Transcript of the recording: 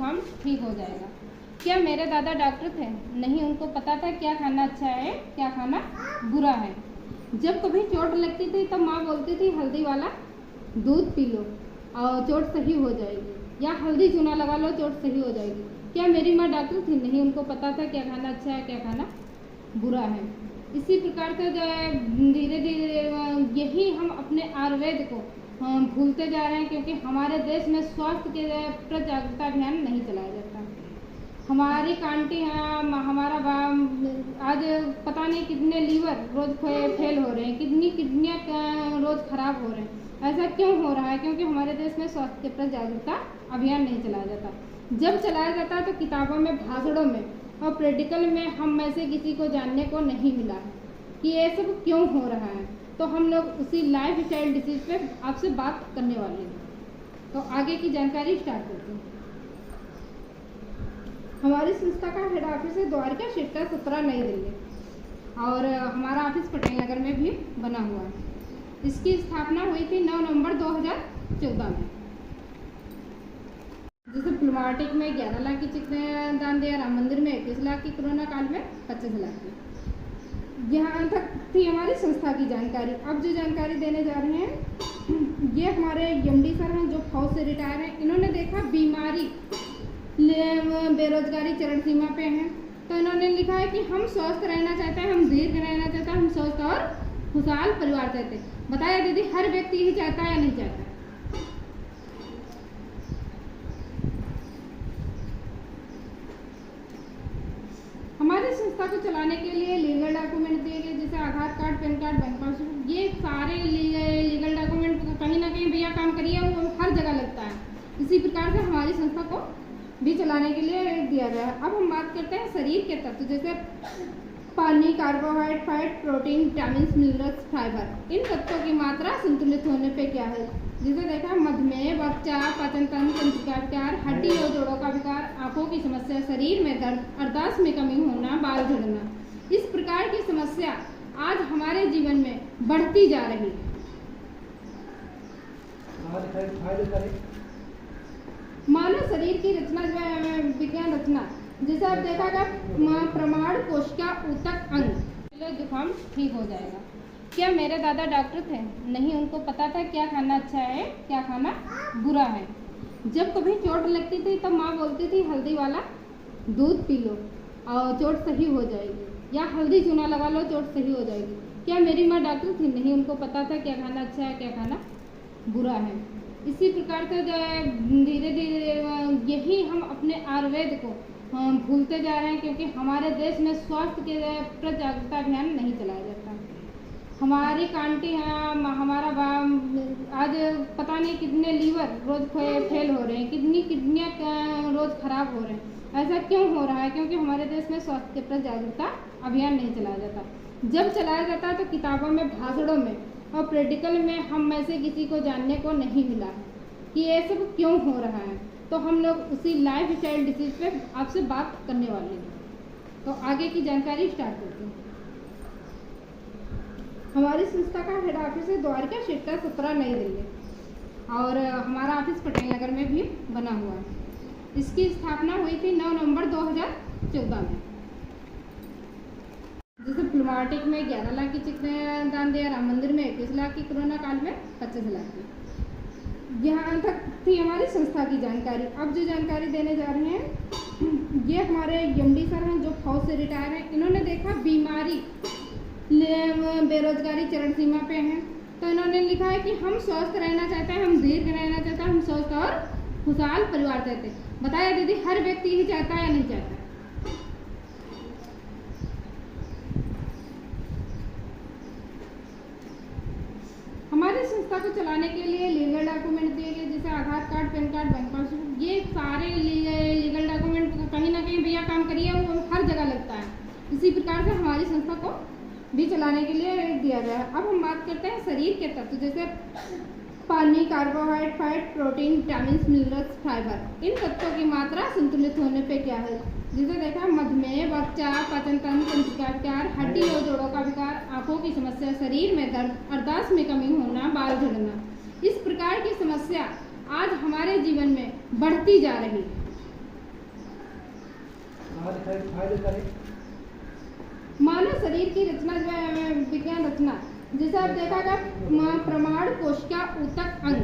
जुकाम ठीक हो जाएगा। क्या मेरे दादा डॉक्टर थे? नहीं, उनको पता था क्या खाना अच्छा है, क्या खाना बुरा है। जब कभी चोट लगती थी तब माँ बोलती थी हल्दी वाला दूध पी लो और चोट सही हो जाएगी, या हल्दी चूना लगा लो चोट सही हो जाएगी। क्या मेरी माँ डॉक्टर थी? नहीं, उनको पता था क्या खाना अच्छा है, क्या खाना बुरा है। इसी प्रकार से धीरे धीरे यही हम अपने आयुर्वेद को भूलते जा रहे हैं, क्योंकि हमारे देश में स्वास्थ्य के प्रति जागरूकता अभियान नहीं चलाया जाता। हमारी कांटी हमारा आज पता नहीं कितने लीवर रोज फेल हो रहे हैं, कितनी किडनियाँ रोज खराब हो रहे हैं। ऐसा क्यों हो रहा है? क्योंकि हमारे देश में स्वास्थ्य के प्रति जागरूकता अभियान नहीं चलाया जाता। जब चलाया जाता है तो किताबों में, भाषणों में और प्रैक्टिकल में हम में से किसी को जानने को नहीं मिला है कि ये सब क्यों हो रहा है। तो हम लोग उसी लाइफ स्टाइल डिसीज पे आपसे बात करने वाले हैं। तो आगे की जानकारी स्टार्ट करते हैं। हमारी संस्था का हेड ऑफिस है द्वारका सेक्टर 17 नई दिल्ली, और हमारा ऑफिस पटेल नगर में भी बना हुआ है। इसकी स्थापना हुई थी 9 नवंबर 2014 में। जैसे प्लमाटिक में 11 लाख की चेक दान दिया, राम मंदिर में 21 लाख की, कोरोना काल में 25 लाख की। यहाँ तक थी हमारी संस्था की जानकारी। अब जो जानकारी देने जा रहे हैं ये हमारे एमडी सर हैं जो फौज से रिटायर हैं। इन्होंने देखा बीमारी, बेरोजगारी चरण सीमा पे हैं, तो इन्होंने लिखा है कि हम स्वस्थ रहना चाहते हैं, हम दीर्घ रहना चाहते हैं, हम स्वस्थ और खुशहाल परिवार चाहते हैं। बताया दीदी, हर व्यक्ति यही चाहता है या नहीं चाहता? हमारी संस्था को चलाने के लिए लीगल डॉक्यूमेंट दिए गए, जैसे Aadhaar card, PAN card, bank passbook. ये सारे लीगल डॉक्यूमेंट कहीं ना कहीं भैया काम करिए, वो हर जगह लगता है। इसी प्रकार से हमारी संस्था को भी चलाने के लिए दिया गया है। अब हम बात करते हैं शरीर के तत्व, जैसे पानी, carbohydrate, fat, protein, vitamin, minerals, fibre. इन तत्वों की मात्रा संतुलित होने पे क्या है? जैसे देखा, मधुमेह, रक्तचाप, पाचन तंत्र, तंत्रिका विकार, हड्डी और जोड़ों का विकार, आंखों की समस्या, शरीर में दर्द, अर्दाश्त में कमी होना, बाल झड़ना। इस प्रकार की समस्या आज हमारे जीवन में बढ़ती जा रही है। मानव शरीर की रचना, विज्ञान रचना, जैसे आप देखा गया, प्रमाण कोशिका ऊतक अंग, जुकाम ठीक हो जाएगा। क्या मेरे दादा डॉक्टर थे? नहीं, उनको पता था क्या खाना अच्छा है, क्या खाना बुरा है। जब कभी चोट लगती थी तब माँ बोलती थी हल्दी वाला दूध पी लो और चोट सही हो जाएगी, या हल्दी चूना लगा लो चोट सही हो जाएगी। क्या मेरी माँ डॉक्टर थी? नहीं, उनको पता था क्या खाना अच्छा है, क्या खाना बुरा है। इसी प्रकार से धीरे धीरे यही हम अपने आयुर्वेद को भूलते जा रहे हैं, क्योंकि हमारे देश में स्वास्थ्य के प्रति जागरूकता अभियान नहीं चलाया जाता। हमारी कांटी हमारा आज पता नहीं कितने लीवर रोज फेल हो रहे हैं, कितनी किडनियाँ रोज खराब हो रहे हैं। ऐसा क्यों हो रहा है? क्योंकि हमारे देश में स्वास्थ्य के प्रति जागरूकता अभियान नहीं चलाया जाता। जब चलाया जाता है तो किताबों में, भाषणों में और प्रैक्टिकल में हम में से किसी को जानने को नहीं मिला है कि ये सब क्यों हो रहा है। तो हम लोग उसी लाइफ स्टाइल डिसीज पे आपसे बात करने वाले हैं। तो आगे की जानकारी स्टार्ट करते हैं। हमारी संस्था का हेड ऑफिस है द्वारका सेक्टर 17 नई दिल्ली, और हमारा ऑफिस पटेल नगर में भी बना हुआ है। इसकी स्थापना हुई थी 9 नवंबर 2014 में। जैसे प्लमाटिक में 11 लाख की चेक दान दिया, राम मंदिर में 21 लाख की, कोरोना काल में 25 लाख की। यहाँ तक थी हमारी संस्था की जानकारी। अब जो जानकारी देने जा रहे हैं ये हमारे एमडी सर हैं जो फौज से रिटायर हैं। इन्होंने देखा बीमारी, बेरोजगारी चरण सीमा पे हैं, तो इन्होंने लिखा है कि हम स्वस्थ रहना चाहते हैं, हम दीर्घ रहना चाहते हैं, हम स्वस्थ और खुशहाल परिवार चाहते हैं। बताया दीदी, हर व्यक्ति यही चाहता है या नहीं चाहता? हमारी संस्था को चलाने के लिए लीगल डॉक्यूमेंट दिए गए, जैसे Aadhaar card, PAN card, bank passbook. ये सारे लीगल डॉक्यूमेंट कहीं ना कहीं भैया काम करिए, वो हर जगह लगता है। इसी प्रकार से हमारी संस्था को भी चलाने के लिए दिया गया है। अब हम बात करते हैं शरीर के तत्व, जैसे पानी, carbohydrate, fat, protein, vitamin, minerals, fibre. इन तत्वों की मात्रा संतुलित होने पे क्या है? जैसे देखा, मधुमेह, रक्तचाप, पाचन तंत्र, तंत्रिका विकार, हड्डी और जोड़ों का विकार, आंखों की समस्या, शरीर में दर्द, अर्दाश्त में कमी होना, बाल झड़ना। इस प्रकार की समस्या आज हमारे जीवन में बढ़ती जा रही है। फायदे करें। मानव शरीर की रचना जो है विज्ञान रचना, जिसे आप देखा गया प्रमाण कोशिका ऊतक अंग,